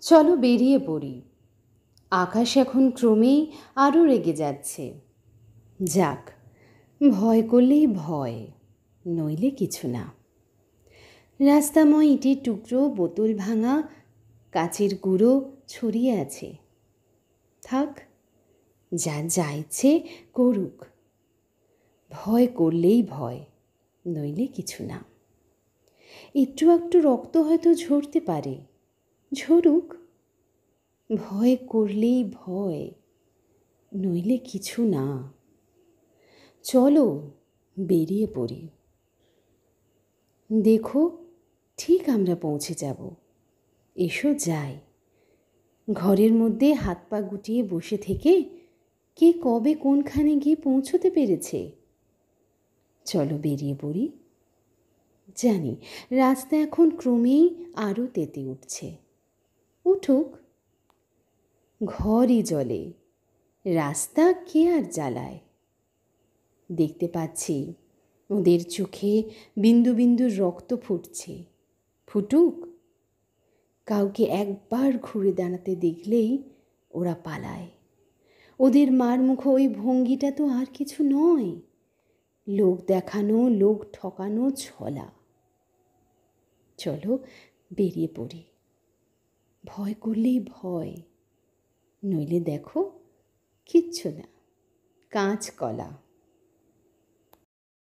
চলো বেরিয়ে পড়ি। আকাশ এখন ক্রমেই আরও রেগে যাচ্ছে। যাক, ভয় করলেই ভয়, নইলে কিছু না। রাস্তাময় ইটের টুকরো, বোতল ভাঙা, কাচের গুঁড়ো ছড়িয়ে আছে। থাক, যা ইচ্ছে করুক। ভয় করলেই ভয়, নইলে কিছু না। একটু একটু রক্ত হয়তো ঝরতে পারে, ঝরুক। ভয় করলেই ভয়, নইলে কিছু না। চলো বেরিয়ে পড়ি। দেখো, ঠিক আমরা পৌঁছে যাব। এসো যাই। ঘরের মধ্যে হাত পা গুটিয়ে বসে থেকে কে কবে কোনখানে গিয়ে পৌঁছতে পেরেছে। চলো বেরিয়ে পড়ি। জানি রাস্তা এখন ক্রমেই আরও তেতে উঠছে। উঠুক, ঘরই জ্বলে, রাস্তা কে আর জ্বালায়। দেখতে পাচ্ছি ওদের চোখে বিন্দু বিন্দু রক্ত ফুটছে। ফুটুক। কাউকে একবার ঘুরে দাঁড়াতে দেখলেই ওরা পালায়। ওদের মার মুখ ওই ভঙ্গিটা তো আর কিছু নয়, লোক দেখানো, লোক ঠকানো ছলা। চলো বেরিয়ে পড়ি। ভয় করলেই ভয়, নইলে দেখো কিচ্ছু না, কাঁচকলা।